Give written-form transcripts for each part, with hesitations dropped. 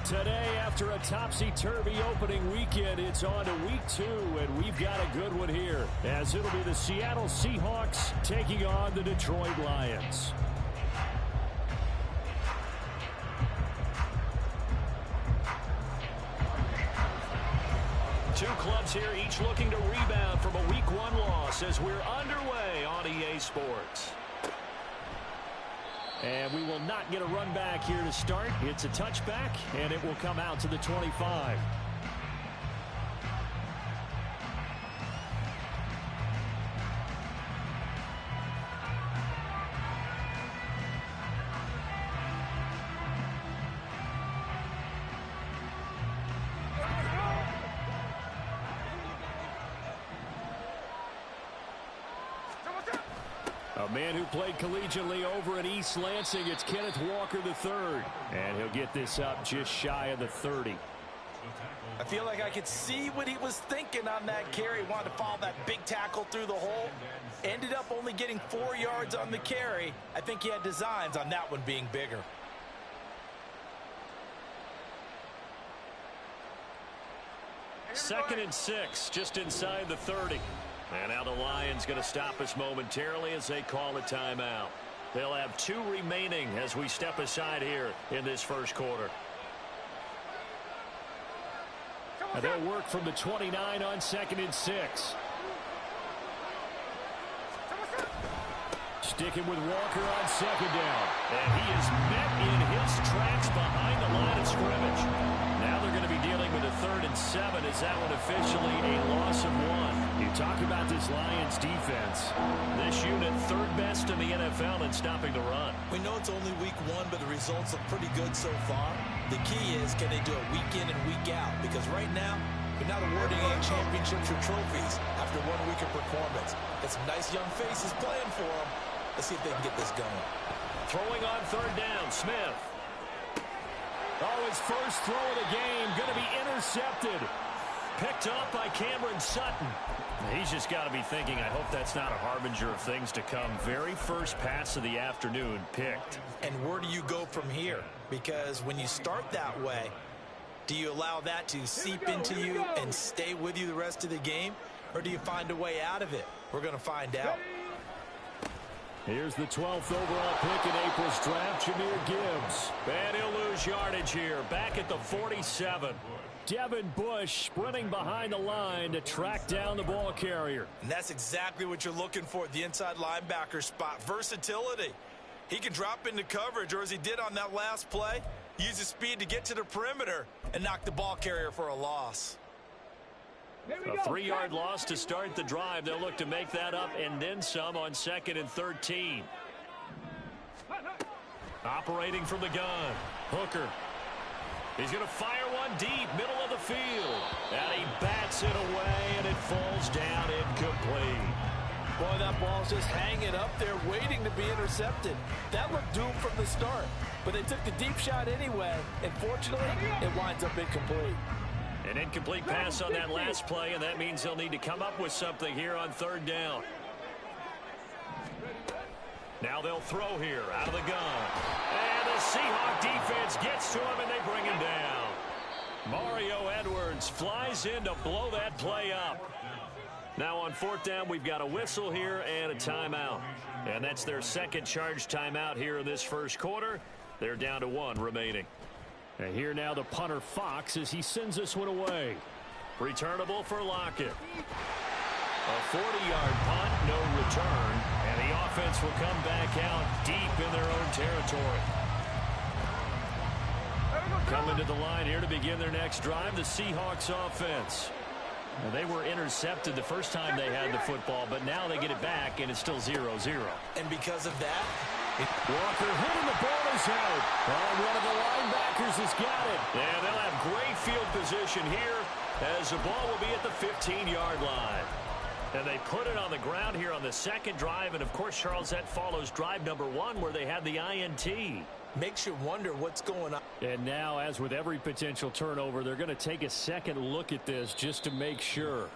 Today, after a topsy-turvy opening weekend, it's on to week 2, and we've got a good one here, as it'll be the Seattle Seahawks taking on the Detroit Lions. Two clubs here, each looking to rebound from a Week 1 loss as we're underway on EA Sports. And we will not get a run back here to start. It's a touchback, and it will come out to the 25. A man who played collegiately over at East Lansing, it's Kenneth Walker III. And he'll get this up just shy of the 30. I feel like I could see what he was thinking on that carry. Wanted to follow that big tackle through the hole. Ended up only getting 4 yards on the carry. I think he had designs on that one being bigger. Second and 6, just inside the 30. And now the Lions going to stop us momentarily as they call a timeout. They'll have 2 remaining as we step aside here in this first quarter. And they'll work from the 29 on second and 6. Sticking with Walker on second down. And he is met in his tracks behind the line of scrimmage. Now they're going to be dealing with a 3rd and 7 as that one officially a loss of 1. You talk about this Lions defense. This unit 3rd best in the NFL in stopping the run. We know it's only week 1, but the results look pretty good so far. The key is, can they do it week in and week out? Because right now, they're not awarding any championships or trophies after 1 week of performance. Got some nice young faces playing for them. Let's see if they can get this going. Throwing on 3rd down, Smith. Oh, his first throw of the game going to be intercepted. Picked up by Cameron Sutton. He's just got to be thinking, I hope that's not a harbinger of things to come. Very first pass of the afternoon picked. And where do you go from here? Because when you start that way, do you allow that to seep into you and stay with you the rest of the game? Or do you find a way out of it? We're going to find out. Here's the 12th overall pick in April's draft, Jahmyr Gibbs. And he'll lose yardage here, back at the 47. Devin Bush sprinting behind the line to track down the ball carrier. And that's exactly what you're looking for at the inside linebacker spot. Versatility. He can drop into coverage, or as he did on that last play, use his speed to get to the perimeter and knock the ball carrier for a loss. A 3-yard loss to start the drive. They'll look to make that up and then some on 2nd and 13. Operating from the gun. Hooker. He's going to fire one deep, middle of the field. And he bats it away, and it falls down incomplete. Boy, that ball's just hanging up there, waiting to be intercepted. That looked doomed from the start. But they took the deep shot anyway, and fortunately, it winds up incomplete. An incomplete pass on that last play, and that means they'll need to come up with something here on 3rd down. Now they'll throw here out of the gun. And the Seahawk defense gets to him, and they bring him down. Mario Edwards flies in to blow that play up. Now on 4th down, we've got a whistle here and a timeout. And that's their second charge timeout here in this first quarter. They're down to 1 remaining. And here now the punter Fox as he sends this one away. Returnable for Lockett. A 40-yard punt, no return. And the offense will come back out deep in their own territory. Coming to the line here to begin their next drive, the Seahawks offense. Now, they were intercepted the first time they had the football, but now they get it back, and it's still 0-0. And because of that, Walker hitting the ball his head. And one of the linebackers has got it. And they'll have great field position here as the ball will be at the 15-yard line. And they put it on the ground here on the second drive. And, of course, Charles, that follows drive number 1 where they had the INT. Makes you wonder what's going on. And now, as with every potential turnover, they're going to take a second look at this just to make sure.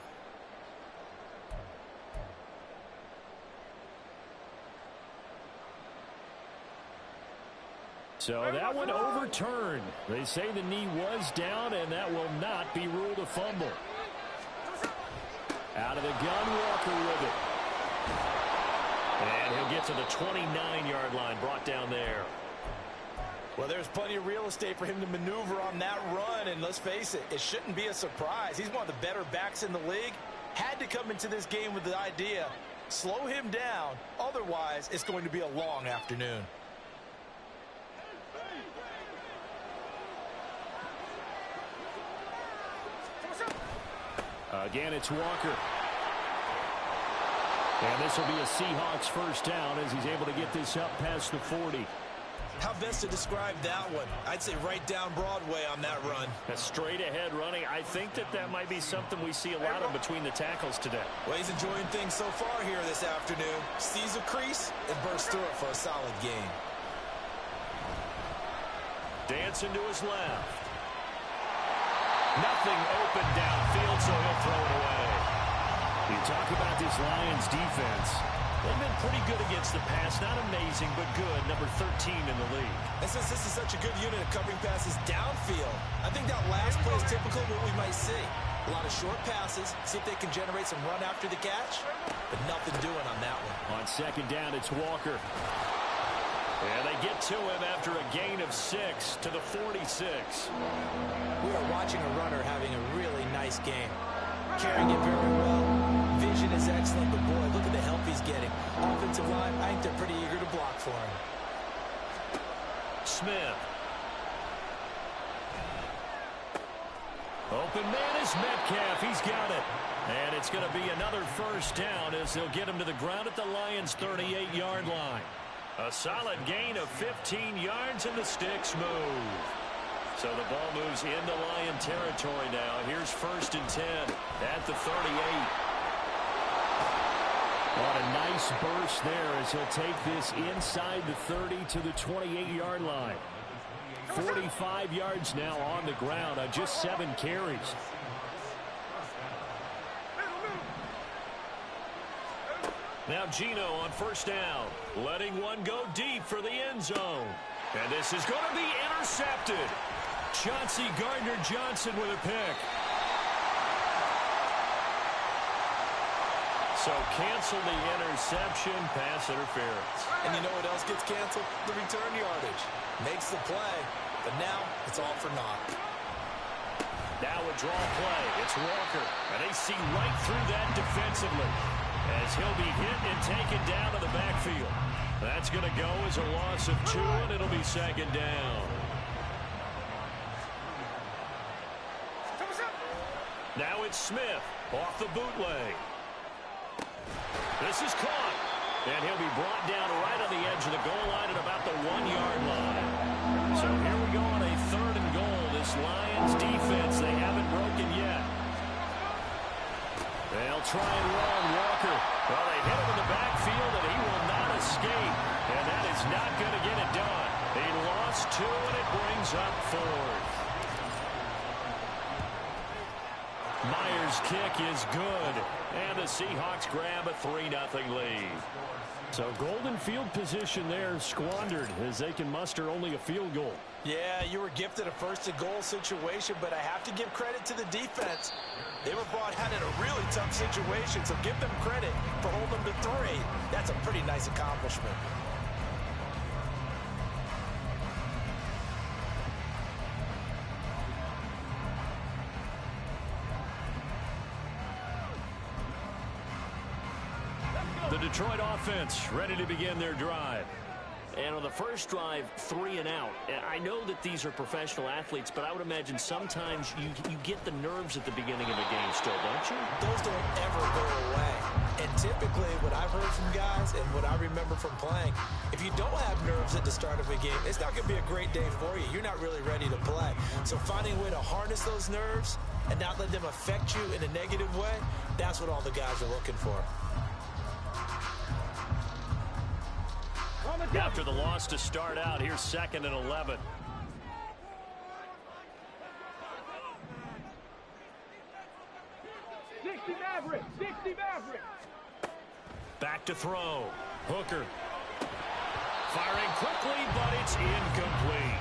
So that one overturned. They say the knee was down, and that will not be ruled a fumble. Out of the gun, Walker with it. And he'll get to the 29-yard line, brought down there. Well, there's plenty of real estate for him to maneuver on that run, and let's face it, it shouldn't be a surprise. He's one of the better backs in the league. Had to come into this game with the idea, slow him down, otherwise it's going to be a long afternoon. Again, it's Walker. And this will be a Seahawks first down as he's able to get this up past the 40. How best to describe that one? I'd say right down Broadway on that run. A straight ahead running. I think that might be something we see a lot of between the tackles today. Well, he's enjoying things so far here this afternoon. Sees a crease and bursts through it for a solid gain. Dancing to his left. Nothing open downfield, so he'll throw it away. You talk about this Lions defense. They've been pretty good against the pass. Not amazing, but good. Number 13 in the league. And since this is such a good unit of covering passes downfield, I think that last play is typical of what we might see. A lot of short passes, see if they can generate some run after the catch, but nothing doing on that one. On second down, it's Walker. And they get to him after a gain of 6 to the 46. We are watching a runner having a really nice game. Carrying it very well. Vision is excellent, but boy, look at the help he's getting. Offensive line, I think they're pretty eager to block for him. Smith. Open man is Metcalf. He's got it. And it's going to be another first down as they'll get him to the ground at the Lions' 38-yard line. A solid gain of 15 yards and the sticks move. So the ball moves into Lion territory now. Here's first and 10 at the 38. What a nice burst there as he'll take this inside the 30 to the 28-yard line. 45 yards now on the ground on just 7 carries. Now Geno on first down, letting one go deep for the end zone. And this is going to be intercepted. Chauncey Gardner-Johnson with a pick. So cancel the interception, pass interference. And you know what else gets canceled? The return yardage. Makes the play, but now it's all for naught. Now a draw play. It's Walker. And they see right through that defensively as he'll be hit and taken down to the backfield. That's going to go as a loss of 2, and it'll be second down. Now it's Smith off the bootleg. This is caught. And he'll be brought down right on the edge of the goal line at about the 1-yard line. So here we go on a 3rd and goal. This Lions defense, they haven't broken yet. They'll try and run Walker. Well, they hit him in the backfield, and he will not escape. And that is not going to get it done. He lost 2, and it brings up 4th. Myers' kick is good. And the Seahawks grab a 3-0 lead. So golden field position there squandered as they can muster only a field goal. Yeah, you were gifted a first-and-goal situation, but I have to give credit to the defense. They were brought out in a really tough situation, so give them credit for holding them to 3. That's a pretty nice accomplishment. The Detroit offense ready to begin their drive. And on the first drive, 3 and out. I know that these are professional athletes, but I would imagine sometimes you get the nerves at the beginning of a game still, don't you? Those don't ever go away. And typically, what I've heard from guys and what I remember from playing, if you don't have nerves at the start of a game, it's not going to be a great day for you. You're not really ready to play. So finding a way to harness those nerves and not let them affect you in a negative way, that's what all the guys are looking for. After the loss to start out, here's 2nd and 11. Back to throw. Hooker. Firing quickly, but it's incomplete.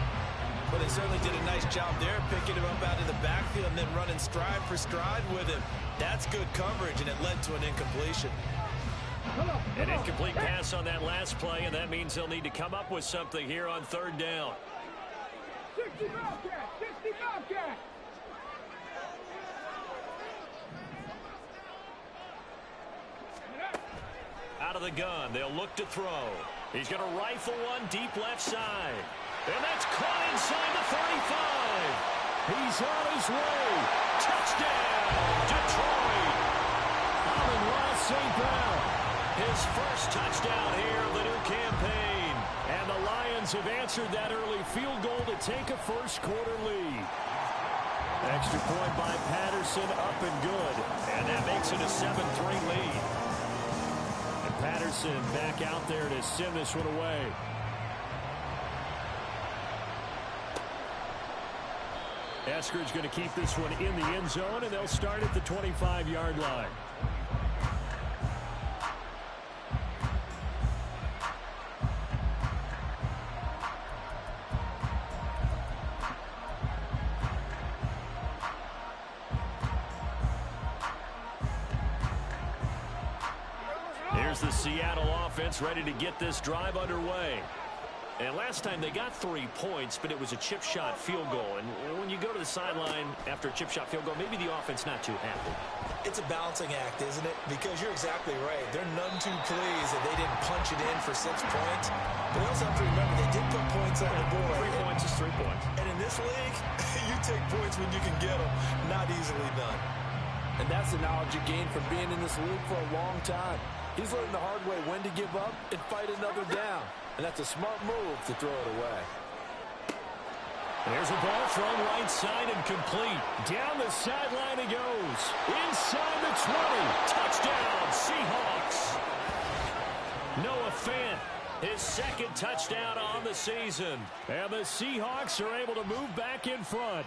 But they certainly did a nice job there, picking him up out of the backfield and then running stride for stride with him. That's good coverage, and it led to an incompletion. An incomplete pass on that last play, and that means they'll need to come up with something here on third down. 60 Bobcat! 60 Bobcat! Out of the gun, they'll look to throw. He's going to rifle one deep left side. And that's caught inside the 35. He's on his way. Touchdown, Detroit. Amon-Ra St. Brown. His first touchdown here of the new campaign. And the Lions have answered that early field goal to take a first-quarter lead. Extra point by Patterson, up and good. And that makes it a 7-3 lead. And Patterson back out there to send this one away. Eskridge going to keep this one in the end zone, and they'll start at the 25-yard line. Here's the Seattle offense ready to get this drive underway. And last time they got 3 points, but it was a chip shot field goal. And when you go to the sideline after a chip shot field goal, maybe the offense not too happy. It's a balancing act, isn't it? Because you're exactly right. They're none too pleased that they didn't punch it in for 6 points. But you also have to remember they did put points on the board. 3 points is 3 points. And in this league, you take points when you can get them. Not easily done. And that's the knowledge you gain from being in this league for a long time. He's learned the hard way when to give up and fight another down. And that's a smart move to throw it away. There's a ball thrown right side and complete. Down the sideline he goes. Inside the 20. Touchdown, Seahawks. Noah Fant, his second touchdown on the season. And the Seahawks are able to move back in front.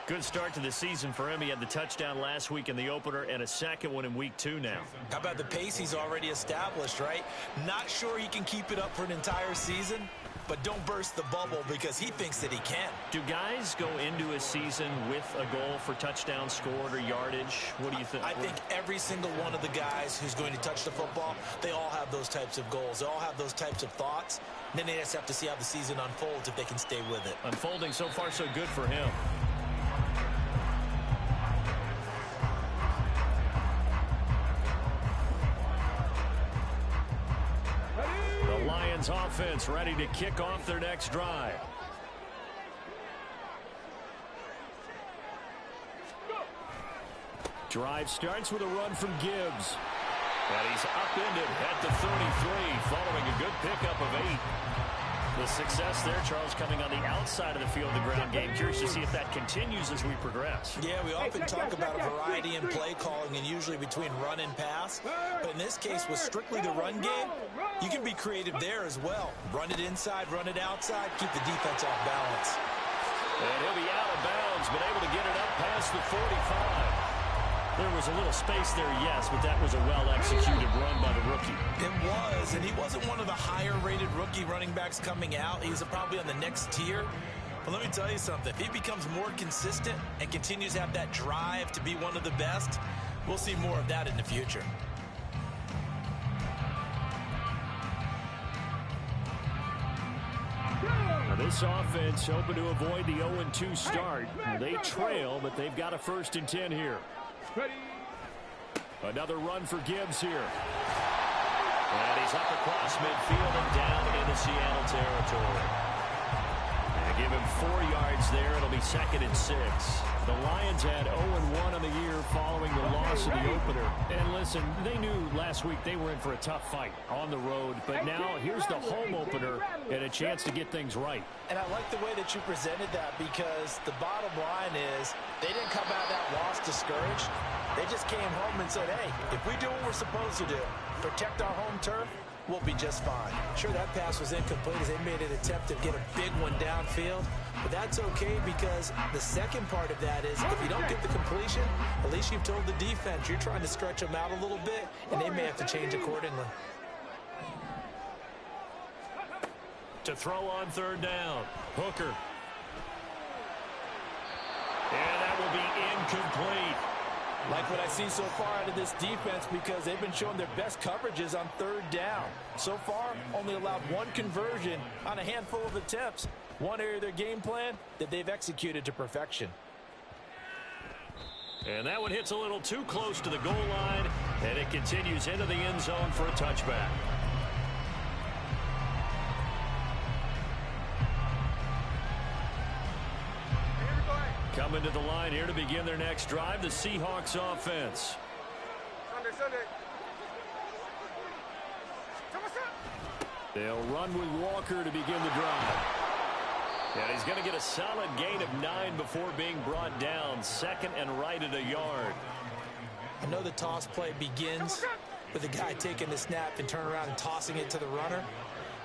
Good start to the season for him. He had the touchdown last week in the opener and a second one in week 2 now. How about the pace he's already established, right? Not sure he can keep it up for an entire season, but don't burst the bubble because he thinks that he can. Do guys go into a season with a goal for touchdown scored or yardage? What do you think? I think every single one of the guys who's going to touch the football, they all have those types of goals. They all have those types of thoughts. And then they just have to see how the season unfolds if they can stay with it. Unfolding so far so good for him. Offense ready to kick off their next drive. Drive starts with a run from Gibbs. And he's upended at the 33 following a good pickup of 8. The success there, Charles, coming on the outside of the field, the ground game. Curious to see if that continues as we progress. Yeah, we often talk about a variety in play calling and usually between run and pass. But in this case, with strictly the run game, you can be creative there as well. Run it inside, run it outside, keep the defense off balance. And he'll be out of bounds, but able to get it up past the 45. There was a little space there, yes, but that was a well-executed run by the rookie. It was, and he wasn't one of the higher-rated rookie running backs coming out. He's probably on the next tier. But let me tell you something. If he becomes more consistent and continues to have that drive to be one of the best, we'll see more of that in the future. Now this offense hoping to avoid the 0-2 start. They trail, but they've got a 1st and 10 here. Another run for Gibbs here. And he's up across midfield and down into Seattle territory. And give him 4 yards there. It'll be 2nd and 6. The Lions had 0-1 on the year following the loss of the opener. And listen, they knew last week they were in for a tough fight on the road. But now here's the home opener and a chance to get things right. And I like the way that you presented that because the bottom line is they didn't come out of that loss discouraged. They just came home and said, hey, if we do what we're supposed to do, protect our home turf, we'll be just fine. Sure, that pass was incomplete as they made an attempt to get a big one downfield. But that's okay because the second part of that is if you don't get the completion, at least you've told the defense you're trying to stretch them out a little bit, and they may have to change accordingly. To throw on third down. Hooker. And that will be incomplete. Like what I see so far out of this defense because they've been showing their best coverages on third down. So far, only allowed one conversion on a handful of attempts. One area of their game plan that they've executed to perfection. And that one hits a little too close to the goal line, and it continues into the end zone for a touchback. Coming to the line here to begin their next drive, the Seahawks offense. They'll run with Walker to begin the drive. And he's going to get a solid gain of 9 before being brought down. Second and right at a yard. I know the toss play begins with the guy taking the snap and turn around and tossing it to the runner.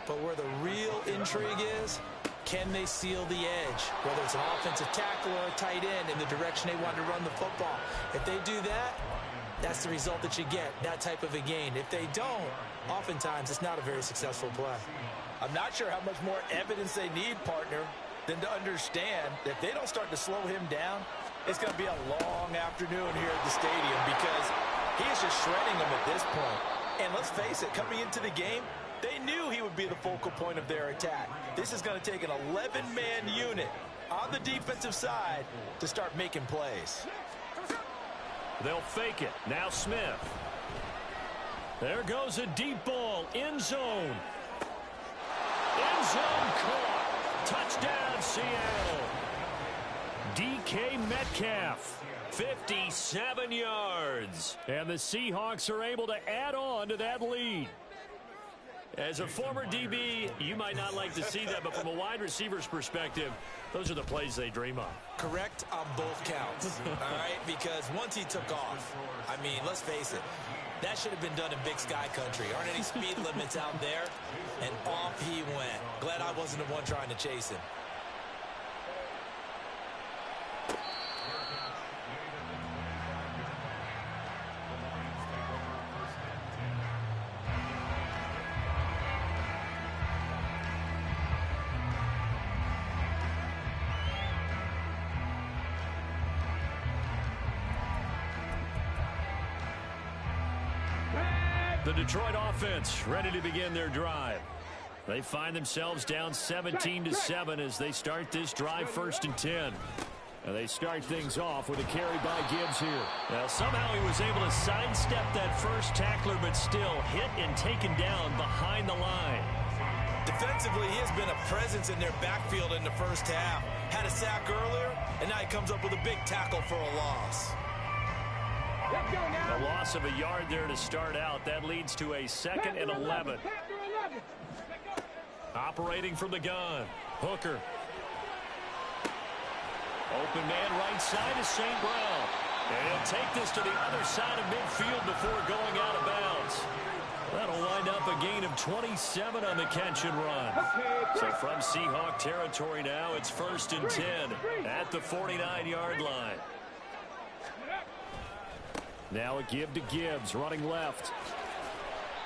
But where the real intrigue is, can they seal the edge? Whether it's an offensive tackle or a tight end in the direction they want to run the football. If they do that, that's the result that you get, that type of a gain. If they don't, oftentimes it's not a very successful play. I'm not sure how much more evidence they need, partner, than to understand that if they don't start to slow him down, it's going to be a long afternoon here at the stadium because he is just shredding them at this point. And let's face it, coming into the game, they knew he would be the focal point of their attack. This is going to take an 11-man unit on the defensive side to start making plays. They'll fake it. Now Smith. There goes a deep ball. End zone. End zone caught. Touchdown, Seattle. DK Metcalf. 57 yards. And the Seahawks are able to add on to that lead. As a former DB, you might not like to see that, but from a wide receiver's perspective, those are the plays they dream of. Correct on both counts, all right? Because once he took off, I mean, let's face it, that should have been done in Big Sky Country. Aren't any speed limits out there? And off he went. Glad I wasn't the one trying to chase him. The Detroit offense ready to begin their drive. They find themselves down 17-7 as they start this drive 1st and 10. And they start things off with a carry by Gibbs here. Now, somehow he was able to sidestep that first tackler, but still hit and taken down behind the line. Defensively, he has been a presence in their backfield in the first half. Had a sack earlier, and now he comes up with a big tackle for a loss. A loss of a yard there to start out. That leads to a 2nd and 11. Operating from the gun. Hooker. Open man right side is St. Brown. And he'll take this to the other side of midfield before going out of bounds. That'll wind up a gain of 27 on the catch and run. So from Seahawk territory now, it's 1st and 10 at the 49-yard line. Now a give to Gibbs, running left.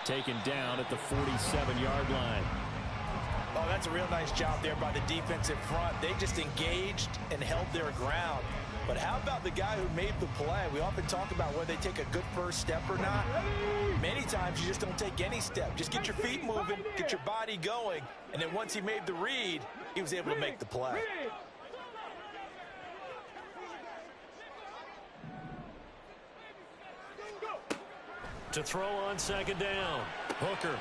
Taken down at the 47-yard line. Oh, that's a real nice job there by the defensive front. They just engaged and held their ground. But how about the guy who made the play? We often talk about whether they take a good first step or not. Many times you just don't take any step. Just get your feet moving, get your body going, and then once he made the read, he was able to make the play. To throw on 2nd down. Hooker.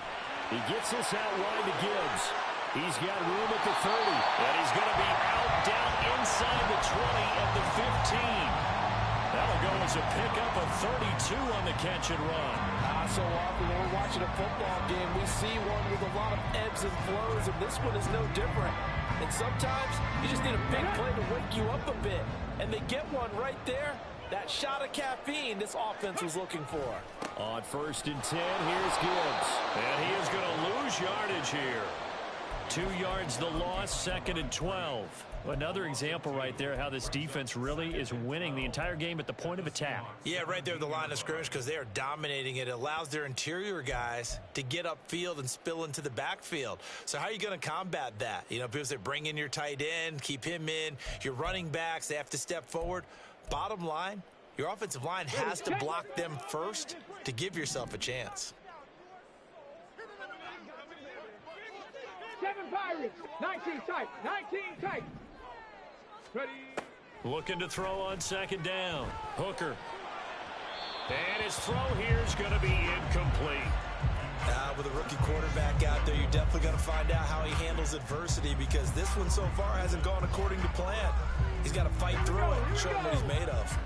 He gets this out wide to Gibbs. He's got room at the 30. And he's going to be out down inside the 20 at the 15. That'll go as a pickup of 32 on the catch and run. So often when we're watching a football game, we see one with a lot of ebbs and flows, and this one is no different. And sometimes you just need a big play to wake you up a bit. And they get one right there. That shot of caffeine this offense was looking for. On 1st and 10, here's Gibbs. And he is going to lose yardage here. 2 yards the loss, 2nd and 12. Another example right there how this defense really is winning the entire game at the point of attack. Yeah, right there at the line of scrimmage because they are dominating it. It allows their interior guys to get upfield and spill into the backfield. So how are you going to combat that? You know, people say bring in your tight end, keep him in. Your running backs, they have to step forward. Bottom line, your offensive line has to block them first to give yourself a chance. 7 Pirates, 19 tight, 19 tight. Ready. Looking to throw on second down. Hooker. And his throw here is going to be incomplete. With a rookie quarterback out there, you're definitely going to find out how he handles adversity because this one so far hasn't gone according to plan. He's got to fight through it, show him what he's made of.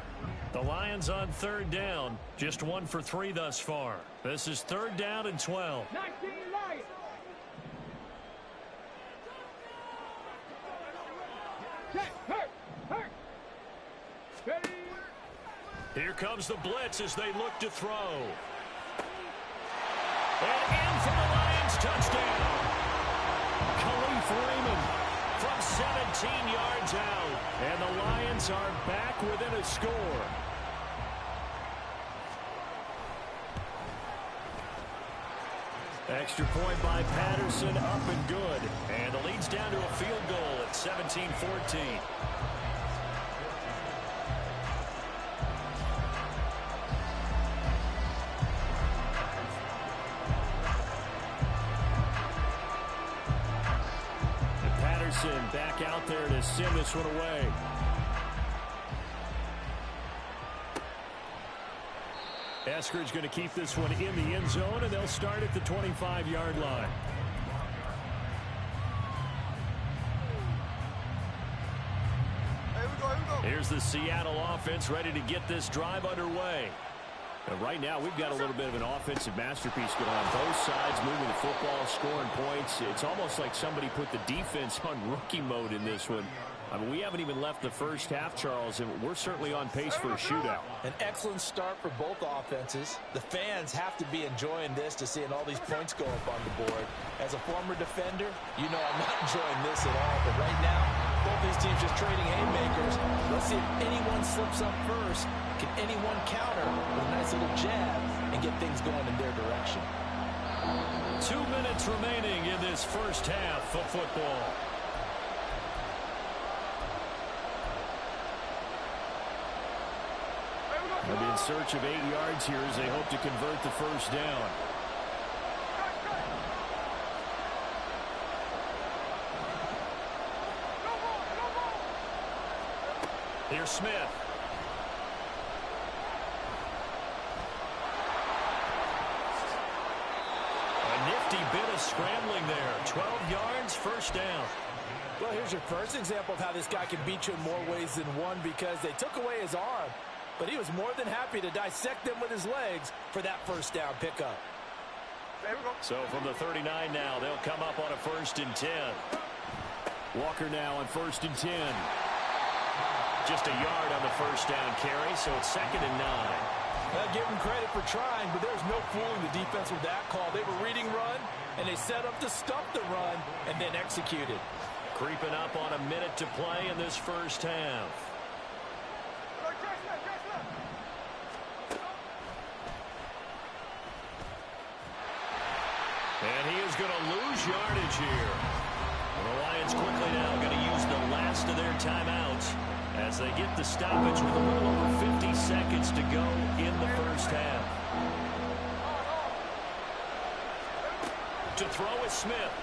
The Lions on third down, just 1 for 3 thus far. This is third down and 12. 19 Lions. Hurt. Ready. Here comes the blitz as they look to throw. And in for the Lions touchdown. Khalif Raymond from 17 yards out. And the Lions are back within a score. Extra point by Patterson, up and good. And the lead's down to a field goal at 17-14. Back out there to send this one away. Eskridge going to keep this one in the end zone, and they'll start at the 25-yard line. Here's the Seattle offense ready to get this drive underway. And right now, we've got a little bit of an offensive masterpiece going on both sides, moving the football, scoring points. It's almost like somebody put the defense on rookie mode in this one. I mean, we haven't even left the first half, Charles, and we're certainly on pace for a shootout. An excellent start for both offenses. The fans have to be enjoying this to seeing all these points go up on the board. As a former defender, you know I'm not enjoying this at all. But right now, both these teams just trading haymakers. Let's see if anyone slips up first. Can anyone counter with a nice little jab and get things going in their direction? 2 minutes remaining in this first half of football. They'll be in search of 8 yards here as they hope to convert the first down. Here's Smith. A nifty bit of scrambling there. 12 yards, first down. Well, here's your first example of how this guy can beat you in more ways than one because they took away his arm. But he was more than happy to dissect them with his legs for that first down pickup. So from the 39 now, they'll come up on a 1st and 10. Walker now on 1st and 10. Just a yard on the first down carry, so it's 2nd and 9. Well, give him credit for trying, but there's no fooling the defense with that call. They were reading run, and they set up to stop the run and then executed. Creeping up on a minute to play in this first half. And he is going to lose yardage here. And the Lions quickly now going to use the last of their timeouts as they get the stoppage with a little over 50 seconds to go in the first half. To throw is Smith.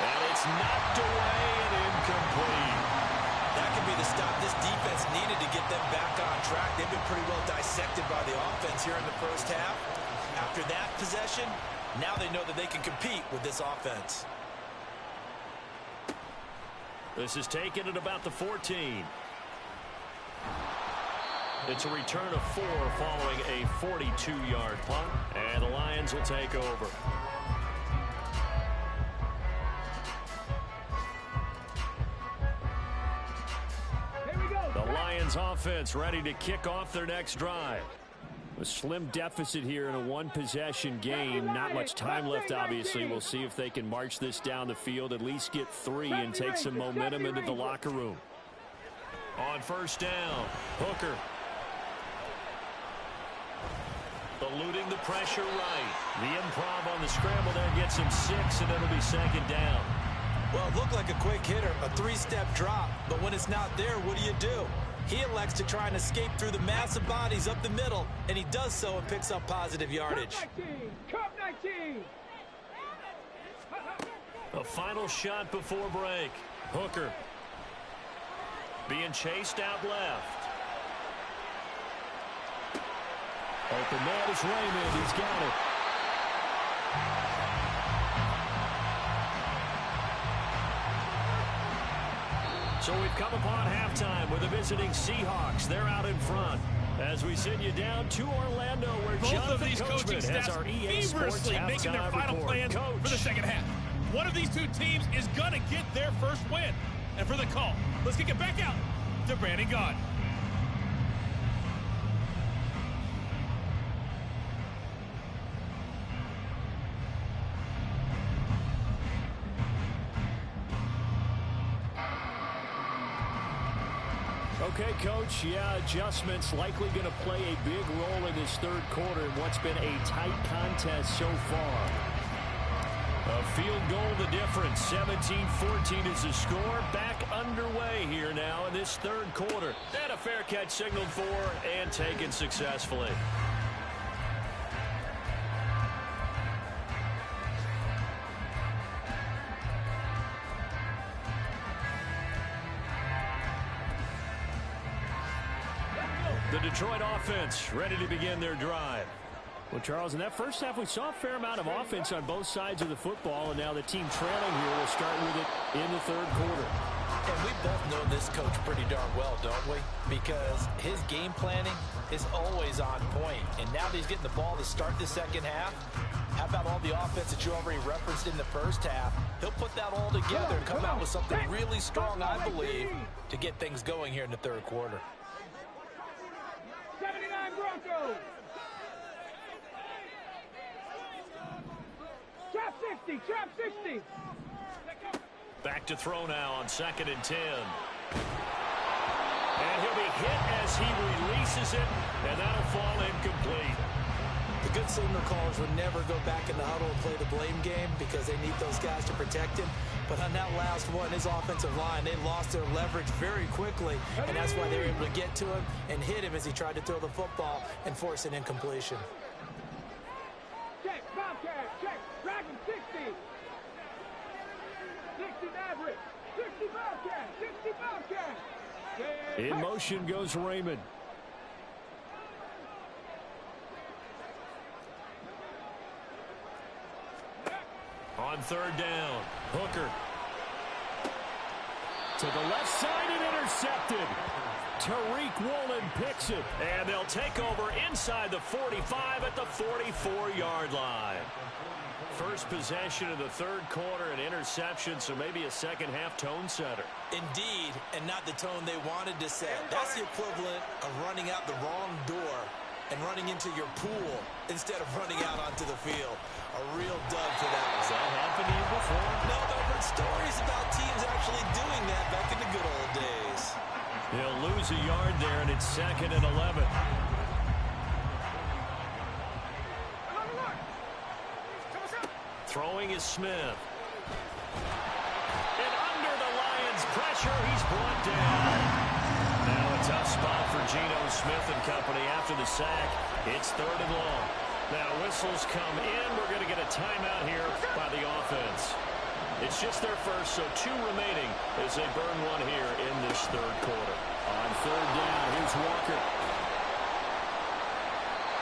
And it's knocked away and incomplete. That could be the stop this defense needed to get them back on track. They've been pretty well dissected by the offense here in the first half. After that possession, now they know that they can compete with this offense. This is taken at about the 14. It's a return of 4 following a 42-yard punt, and the Lions will take over. The Lions offense ready to kick off their next drive. A slim deficit here in a one-possession game. Not much time left, obviously. We'll see if they can march this down the field, at least get 3 and take some momentum into the locker room. On first down, Hooker. Eluding the pressure right. The improv on the scramble there gets him 6, and it'll be second down. Well, it looked like a quick hitter, a 3-step drop. But when it's not there, what do? He elects to try and escape through the massive bodies up the middle, and he does so and picks up positive yardage. Cup 19. A final shot before break. Hooker being chased out left. Open man is Raymond. He's got it. So we've come upon halftime with the visiting Seahawks. They're out in front. As we send you down to Orlando, where both of these coaching staffs feverishly making their final plans for the second half. One of these two teams is going to get their first win. And for the call, let's kick it back out to Brandon Gaudin. Okay, Coach, yeah, adjustments likely going to play a big role in this third quarter in what's been a tight contest so far. A field goal the difference. 17-14 is the score. Back underway here now in this third quarter. And a fair catch signaled for and taken successfully. The Detroit offense ready to begin their drive. Well, Charles, in that first half, we saw a fair amount of offense on both sides of the football, and now the team trailing here will start with it in the third quarter. And we both know this coach pretty darn well, don't we? Because his game planning is always on point. And now that he's getting the ball to start the second half, how about all the offense that you already referenced in the first half? He'll put that all together and come out with something really strong, I believe, to get things going here in the third quarter. 79 Broncos. Trap 60, trap 60. Back to throw now on 2nd and 10. And he'll be hit as he releases it, and that'll fall incomplete. The good signal callers would never go back in the huddle and play the blame game because they need those guys to protect him. But on that last one, his offensive line, they lost their leverage very quickly, and that's why they were able to get to him and hit him as he tried to throw the football and force an incompletion. Check, Bobcat, check, Dragon 60. 60 Maverick, 60 Bobcat, 60 Bobcat. In motion goes Raymond. On 3rd down, Hooker. To the left side and intercepted. Tariq Woolen picks it. And they'll take over inside the 45 at the 44-yard line. First possession of the third quarter, an interception, so maybe a second-half tone setter. Indeed, and not the tone they wanted to set. That's the equivalent of running out the wrong door and running into your pool instead of running out onto the field. A real dud for that. Has that happened to you before? No, but I've heard stories about teams actually doing that back in the good old days. He'll lose a yard there, and it's 2nd and 11. Throwing is Smith. And under the Lions' pressure, he's brought down. Now a tough spot for Geno Smith and company after the sack. It's 3rd and long. Now whistles come in. We're going to get a timeout here by the offense. It's just their first, so 2 remaining as they burn one here in this third quarter. On 3rd down, here's Walker.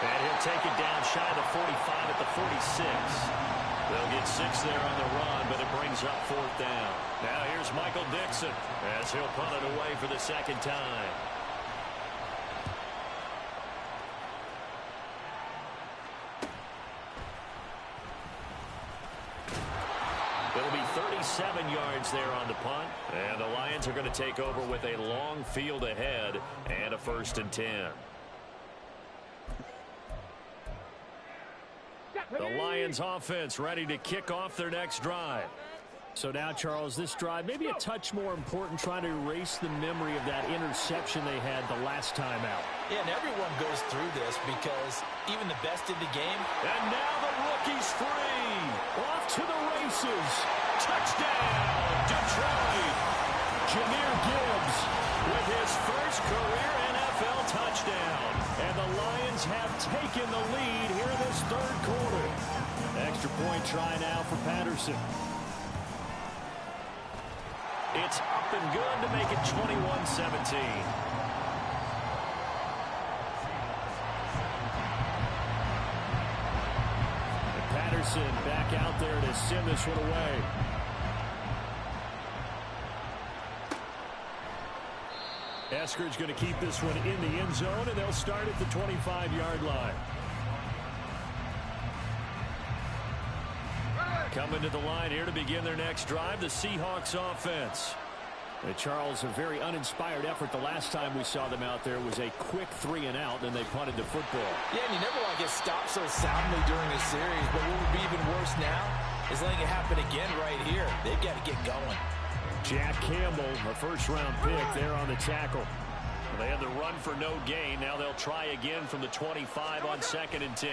And he'll take it down shy of the 45 at the 46. They'll get 6 there on the run, but it brings up 4th down. Now here's Michael Dixon as he'll punt it away for the second time. It'll be 37 yards there on the punt, and the Lions are going to take over with a long field ahead and a 1st and 10. The Lions offense ready to kick off their next drive. So now, Charles, this drive maybe a touch more important, trying to erase the memory of that interception they had the last time out. Yeah, and everyone goes through this because even the best in the game. And now the rookie's free. Off to the races. Touchdown, Detroit. Jahmyr Gibbs with his first career NFL touchdown. And the Lions have taken the lead here in this third quarter. Extra point try now for Patterson. It's up and good to make it 21-17. Patterson back out there to send this one away. Eskridge going to keep this one in the end zone, and they'll start at the 25-yard line. Coming to the line here to begin their next drive, the Seahawks offense. Charles, a very uninspired effort the last time we saw them out there was a quick 3-and-out, and they punted the football. Yeah, and you never want to get stopped so soundly during a series, but what would be even worse now is letting it happen again right here. They've got to get going. Jack Campbell, a first-round pick there on the tackle. Well, they had the run for no gain. Now they'll try again from the 25 on 2nd and 10.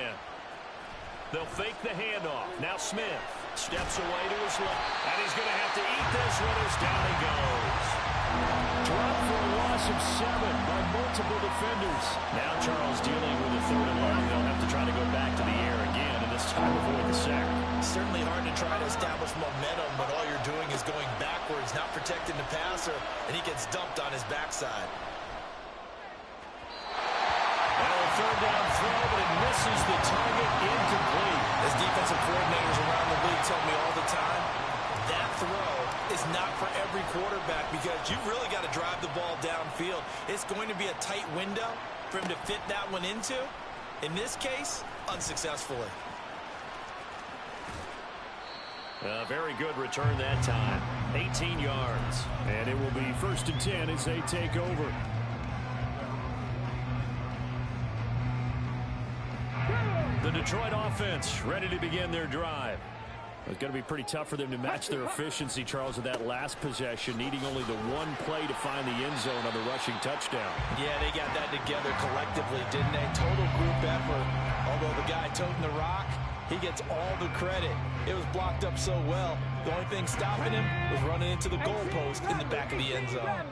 They'll fake the handoff. Now Smith steps away to his left, and he's going to have to eat this one as down he goes. Dropped for a loss of 7 by multiple defenders. Now Charles dealing with a 3rd and long. They'll have to try to go back to the air again, and this time avoid the sack. Certainly hard to try to establish momentum, but all you're doing is going backwards, not protecting the passer, and he gets dumped on his backside. Third down throw, but it misses the target, incomplete. As defensive coordinators around the league tell me all the time, that throw is not for every quarterback because you've really got to drive the ball downfield. It's going to be a tight window for him to fit that one into. In this case, unsuccessfully. A very good return that time. 18 yards. And it will be 1st and 10 as they take over. The Detroit offense ready to begin their drive. It's going to be pretty tough for them to match their efficiency, Charles, with that last possession, needing only the one play to find the end zone on the rushing touchdown. Yeah, they got that together collectively, didn't they? Total group effort. Although the guy toting the rock, he gets all the credit. It was blocked up so well. The only thing stopping him was running into the goalpost in the back of the end zone.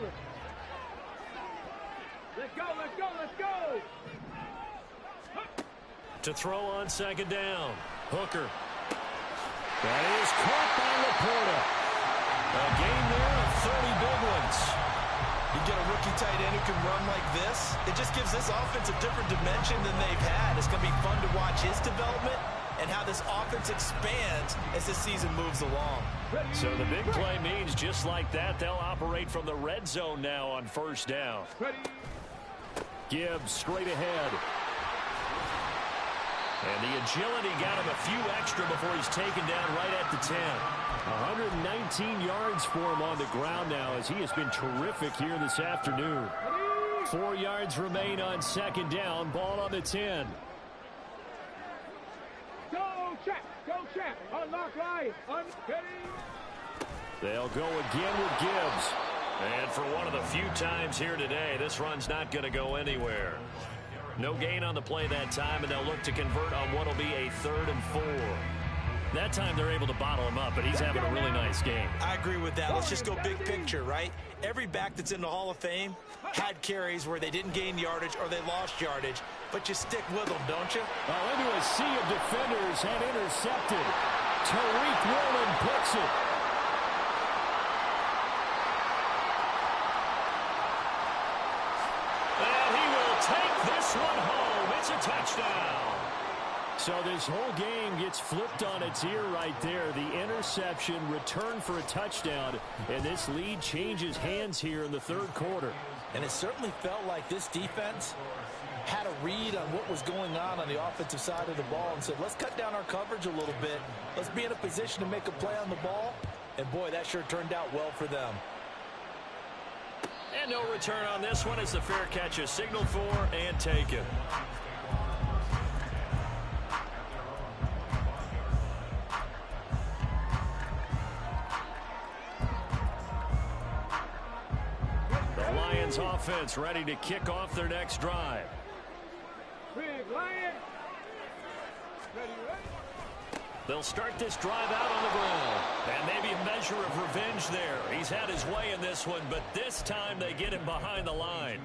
Let's go, let's go, let's go! To throw on 2nd down. Hooker. That is caught by Laporta. A gain there of 30 big ones. You get a rookie tight end who can run like this, it just gives this offense a different dimension than they've had. It's going to be fun to watch his development and how this offense expands as this season moves along. So the big play means just like that, they'll operate from the red zone now on 1st down. Gibbs straight ahead. And the agility got him a few extra before he's taken down right at the 10. 119 yards for him on the ground now as he has been terrific here this afternoon. 4 yards remain on 2nd down. Ball on the 10. Go check, go check. Unlock line, They'll go again with Gibbs. And for one of the few times here today, this run's not going to go anywhere. No gain on the play that time, and they'll look to convert on what will be a 3rd and 4. That time they're able to bottle him up, but he's having a really nice game. I agree with that. Let's just go big picture, right? Every back that's in the Hall of Fame had carries where they didn't gain yardage or they lost yardage, but you stick with them, don't you? Well, into a sea of defenders had intercepted. Tariq Woolen picks it. Take this one home. It's a touchdown. So this whole game gets flipped on its ear right there. The interception, return for a touchdown, and this lead changes hands here in the 3rd quarter. And it certainly felt like this defense had a read on what was going on the offensive side of the ball and said, let's cut down our coverage a little bit. Let's be in a position to make a play on the ball. And, boy, that sure turned out well for them. And no return on this one as the fair catch is signaled for and taken. Lions offense ready to kick off their next drive. Big Lion. Ready, ready. They'll start this drive out on the ground. And maybe a measure of revenge there. He's had his way in this one, but this time they get him behind the line.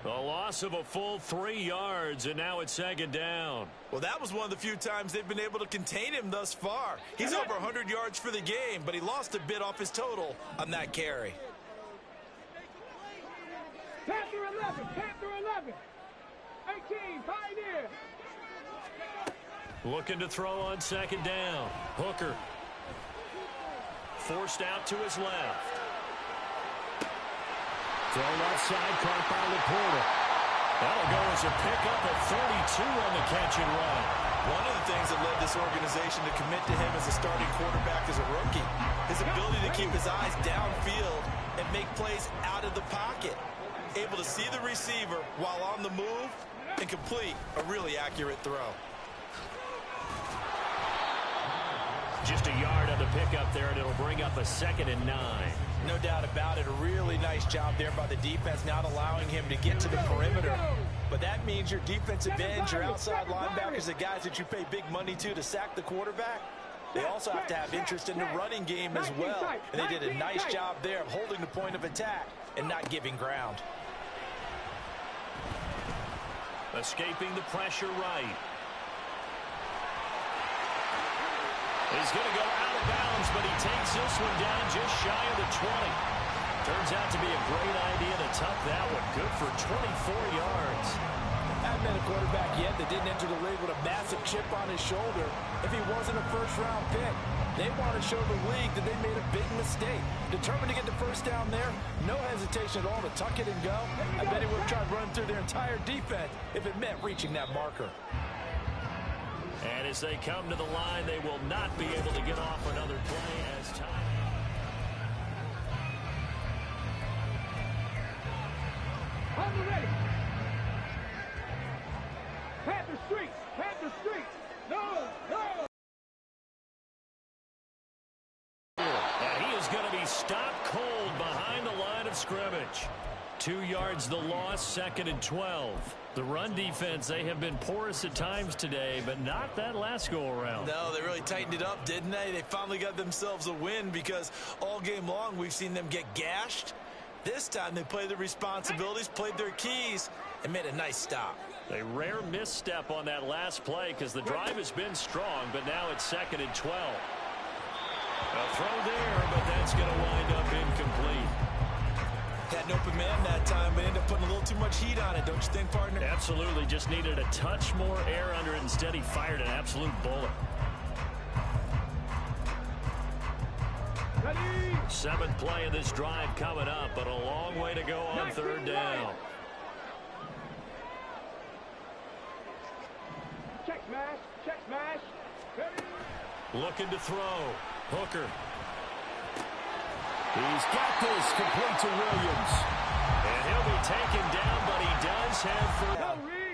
A loss of a full 3 yards, and now it's second down. Well, that was one of the few times they've been able to contain him thus far. He's over 100 yards for the game, but he lost a bit off his total on that carry. Panther 11, Panther 11. 18, Pioneer. Looking to throw on second down. Hooker. Forced out to his left. Thrown outside, caught by Laporta. That'll go as a pickup of 42 on the catch and run. One of the things that led this organization to commit to him as a starting quarterback as a rookie, his ability to keep his eyes downfield and make plays out of the pocket. Able to see the receiver while on the move and complete a really accurate throw. Just a yard on the pickup there, and it'll bring up a 2nd and 9. No doubt about it. A really nice job there by the defense, not allowing him to get to the perimeter. But that means your defensive ends, your outside linebackers, the guys that you pay big money to sack the quarterback, they also have to have interest in the running game as well. And they did a nice job there of holding the point of attack and not giving ground. Escaping the pressure right. He's going to go out of bounds, but he takes this one down just shy of the 20. Turns out to be a great idea to tuck that one. Good for 24 yards. Hadn't been a quarterback yet that didn't enter the league with a massive chip on his shoulder if he wasn't a first-round pick. They want to show the league that they made a big mistake. Determined to get the first down there, no hesitation at all to tuck it and go. I bet he would have tried running through their entire defense if it meant reaching that marker. And as they come to the line, they will not be able to get off another play as time. On the ready. Panther Street, Panther Street. No, no. And he is going to be stopped cold behind the line of scrimmage. 2 yards the loss, 2nd and 12. The run defense, they have been porous at times today, but not that last go-around. No, they really tightened it up, didn't they? They finally got themselves a win because all game long we've seen them get gashed. This time they played their responsibilities, played their keys, and made a nice stop. A rare misstep on that last play because the drive has been strong, but now it's 2nd and 12. A throw there, but that's going to wind up incomplete. Had an open man that time, but ended up putting a little too much heat on it, don't you think, partner? Absolutely. Just needed a touch more air under it. Instead, he fired an absolute bullet. 7th play of this drive coming up, but a long way to go on 3rd down. Check smash, check smash. Looking to throw. Hooker. He's got this, complete to Williams. And he'll be taken down, but he does have first.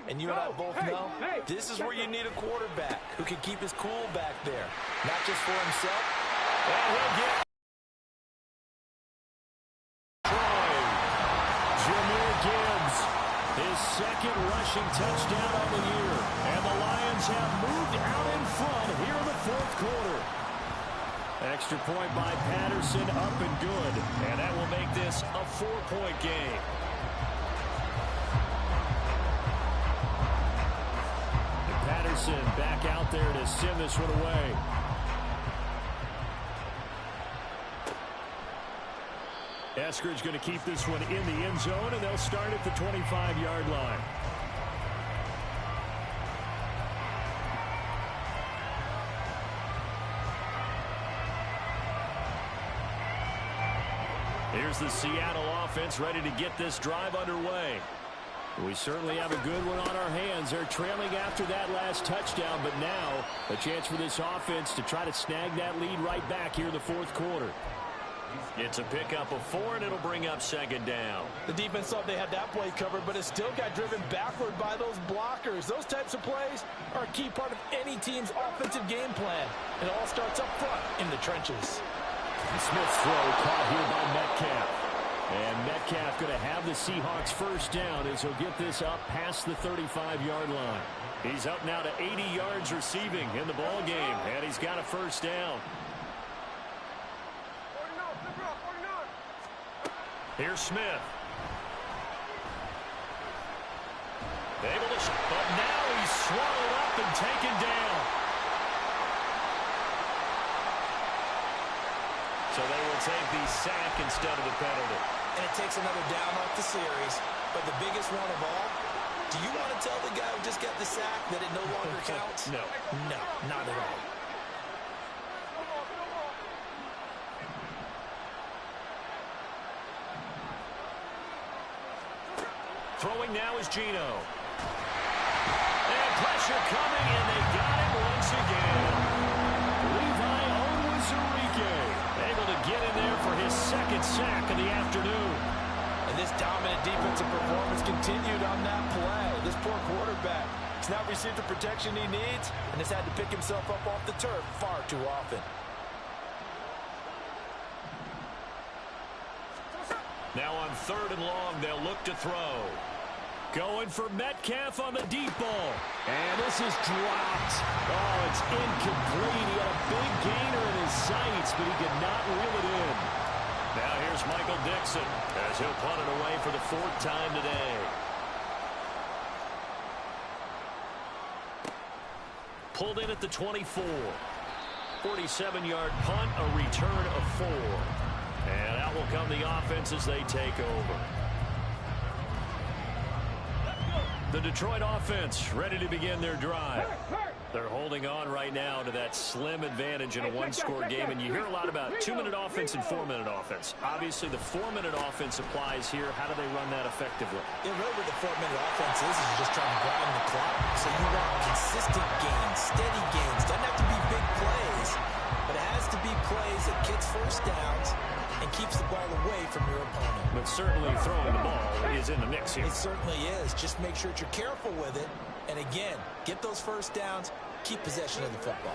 And you and I both know this is where you need a quarterback who can keep his cool back there. Not just for himself. And he'll get Jahmyr Gibbs, his 2nd rushing touchdown on the year. And the Lions have moved out in front here in the 4th quarter. extra point by Patterson, up and good. And that will make this a 4-point game. And Patterson back out there to send this one away. Eskridge going to keep this one in the end zone, and they'll start at the 25-yard line. Here's the Seattle offense ready to get this drive underway. We certainly have a good one on our hands. They're trailing after that last touchdown, but now a chance for this offense to try to snag that lead right back here in the 4th quarter. It's a pickup of 4, and it'll bring up 2nd down. The defense thought they had that play covered, but it still got driven backward by those blockers. Those types of plays are a key part of any team's offensive game plan. It all starts up front in the trenches. Smith's throw caught here by Metcalf. And Metcalf going to have the Seahawks first down as he'll get this up past the 35-yard line. He's up now to 80 yards receiving in the ball game, and he's got a first down. Here's Smith. Able to, but now he's swallowed up and taken down. So they will take the sack instead of the penalty. And it takes another down off the series. But the biggest one of all, do you want to tell the guy who just got the sack that it no longer counts? No. No, not at all. Throwing now is Geno. And pressure coming, and they got him once again. Levi Onwuzurike able to get in there for his second sack of the afternoon. And this dominant defensive performance continued on that play. This poor quarterback has not received the protection he needs and has had to pick himself up off the turf far too often. Now on 3rd and long, they'll look to throw. Going for Metcalf on the deep ball. And this is dropped. Oh, it's incomplete. He had a big gainer in his sights, but he could not reel it in. Now here's Michael Dixon as he'll punt it away for the 4th time today. Pulled in at the 24. 47-yard punt, a return of 4. And out will come the offense as they take over. The Detroit offense ready to begin their drive. They're holding on right now to that slim advantage in a one-score game. And you hear a lot about 2-minute offense and 4-minute offense. Obviously, the 4-minute offense applies here. How do they run that effectively? Yeah, really what the 4-minute offense is just trying to grind the clock. So you want consistent gains, steady gains. Doesn't have to be big plays, but it has to be plays that gets first downs and keeps the ball away from your opponent. But certainly throwing the ball is in the mix here. It certainly is. Just make sure that you're careful with it. And again, get those first downs, keep possession of the football.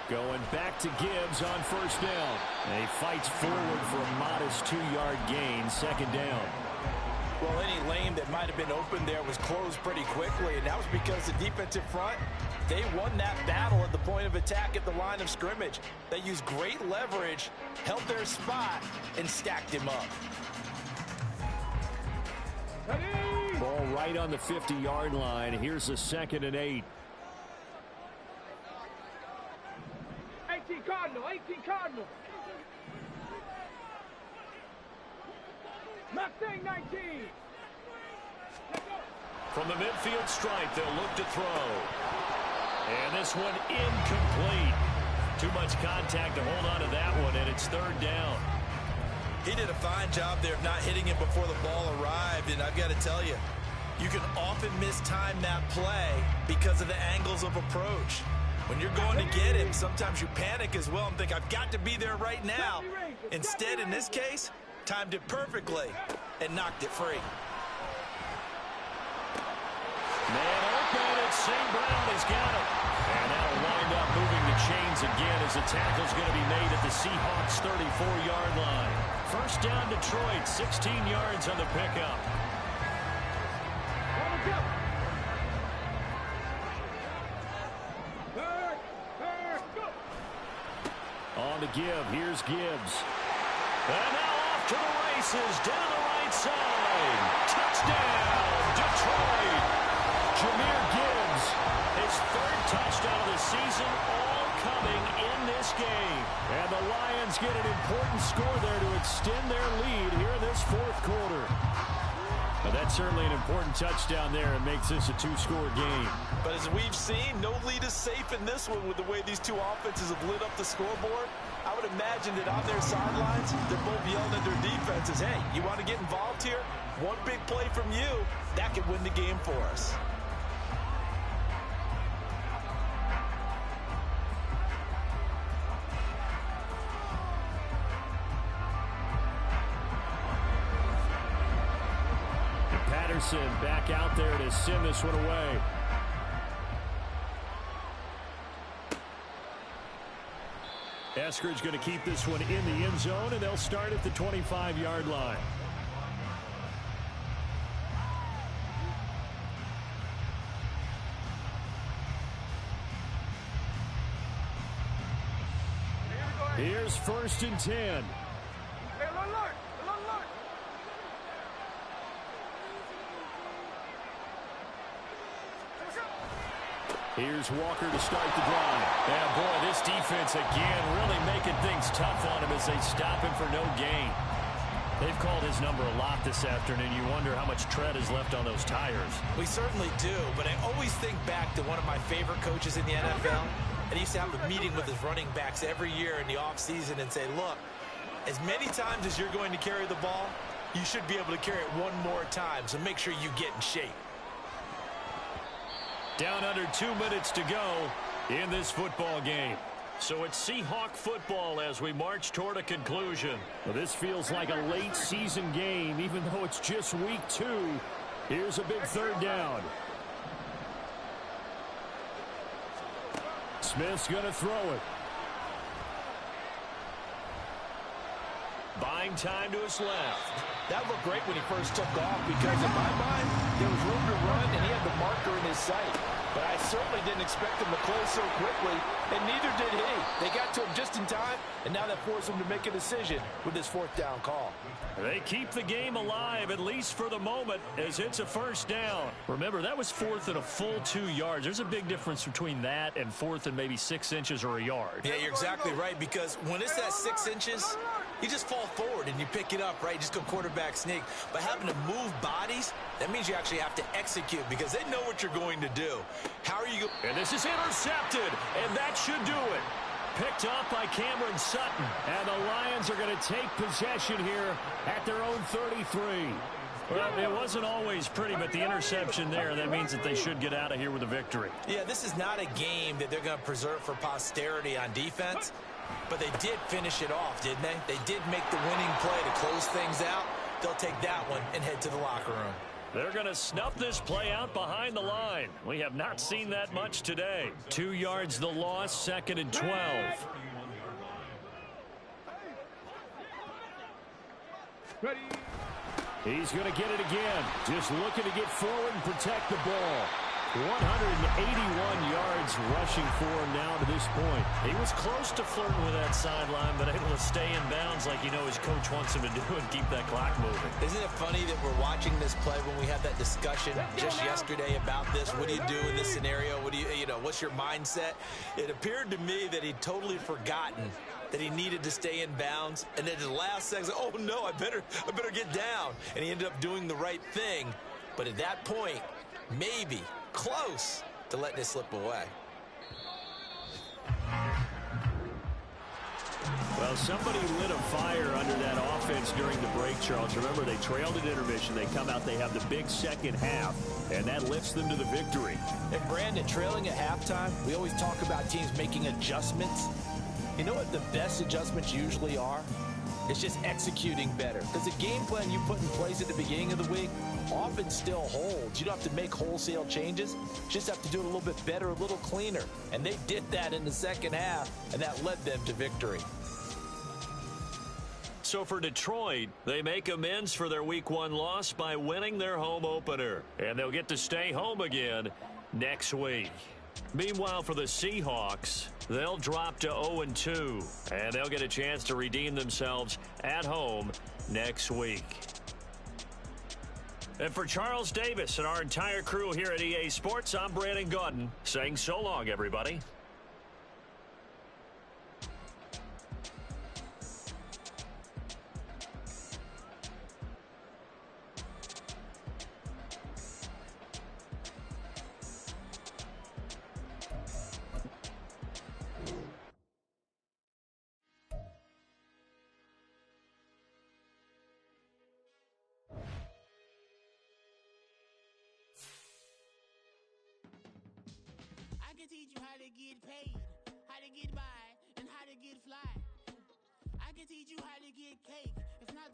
Going back to Gibbs on first down. And he fights forward for a modest 2-yard gain, 2nd down. Well, any lane that might have been open there was closed pretty quickly, and that was because the defensive front, they won that battle at the point of attack at the line of scrimmage. They used great leverage, held their spot, and stacked him up. Ball right on the 50-yard line. Here's a 2nd and 8. 18 Cardinal, 18 Cardinal. Mustang 19. From the midfield stripe, they'll look to throw. And this one incomplete. Too much contact to hold on to that one, and it's 3rd down. He did a fine job there of not hitting him before the ball arrived, and I've got to tell you, you can often mistime that play because of the angles of approach. When you're going to get him, sometimes you panic as well and think, I've got to be there right now. Instead, in this case, timed it perfectly and knocked it free. Man open, and St. Brown has got it. And that'll wind up moving the chains again as the tackle's going to be made at the Seahawks' 34-yard line. First down, Detroit, 16 yards on the pickup. On to give. Here's Gibbs. And now off to the races down the right side. Touchdown, Detroit. Jahmyr Gibbs, his 3rd touchdown of the season, all coming in this game. And the Lions get an important score there to extend their lead here in this 4th quarter. But that's certainly an important touchdown there and makes this a 2-score game. But as we've seen, no lead is safe in this one with the way these two offenses have lit up the scoreboard. I would imagine that on their sidelines, they're both yelling at their defenses, hey, you want to get involved here? One big play from you, that could win the game for us. Patterson back out there to send this one away. Eskridge going to keep this one in the end zone, and they'll start at the 25-yard line. Here's 1st and 10. Hey, alert! Alert! Here's Walker to start the drive. Yeah, boy, this defense again really making things tough on him as they stop him for no gain. They've called his number a lot this afternoon. You wonder how much tread is left on those tires. We certainly do, but I always think back to one of my favorite coaches in the NFL. And he used to have a meeting with his running backs every year in the offseason and say, look, as many times as you're going to carry the ball, you should be able to carry it one more time, so make sure you get in shape. Down under 2 minutes to go in this football game. So it's Seahawk football as we march toward a conclusion. Well, this feels like a late season game, even though it's just week 2. Here's a big 3rd down. Smith's going to throw it. Buying time to his left. That looked great when he first took off because, in my mind, there was room to run and he had the marker in his sight. But I certainly didn't expect him to close so quickly, and neither did he. They got to him just in time, and now that forced him to make a decision with this 4th down call. They keep the game alive, at least for the moment, as it's a 1st down. Remember, that was 4th and a full 2 yards. There's a big difference between that and 4th and maybe 6 inches or a yard. Yeah, you're exactly right, because when it's that 6 inches, you just fall forward and you pick it up, right? You just go quarterback sneak. But having to move bodies, that means you actually have to execute because they know what you're going to do. How are you going? And this is intercepted, and that should do it. Picked off by Cameron Sutton. And the Lions are going to take possession here at their own 33. Well, it wasn't always pretty, but the interception there, that means that they should get out of here with a victory. Yeah, this is not a game that they're going to preserve for posterity on defense, but they did finish it off, didn't they? They did make the winning play to close things out. They'll take that one and head to the locker room. They're going to snuff this play out behind the line. We have not seen that much today. 2 yards the loss, 2nd and 12. Ready? He's going to get it again. Just looking to get forward and protect the ball. 181 yards rushing for him now to this point. He was close to flirting with that sideline, but able to stay in bounds like his coach wants him to do and keep that clock moving. Isn't it funny that we're watching this play when we had that discussion just yesterday about this? What do you do in this scenario? What do what's your mindset? It appeared to me that he'd totally forgotten that he needed to stay in bounds, and then at the last second, oh no, I better get down. And he ended up doing the right thing. But at that point, maybe close to letting it slip away. Well, somebody lit a fire under that offense during the break, Charles. Remember, they trailed at intermission. They come out, they have the big second half, and that lifts them to the victory. And Brandon, trailing at halftime, we always talk about teams making adjustments. You know what the best adjustments usually are? It's just executing better. Because the game plan you put in place at the beginning of the week often still holds. You don't have to make wholesale changes. You just have to do it a little bit better, a little cleaner. And they did that in the second half, and that led them to victory. So for Detroit, they make amends for their Week 1 loss by winning their home opener. And they'll get to stay home again next week. Meanwhile, for the Seahawks, they'll drop to 0-2, and they'll get a chance to redeem themselves at home next week. And for Charles Davis and our entire crew here at EA Sports, I'm Brandon Gaudin saying so long, everybody. I can teach you how to get paid, how to get by, and how to get fly. I can teach you how to get cake. If not the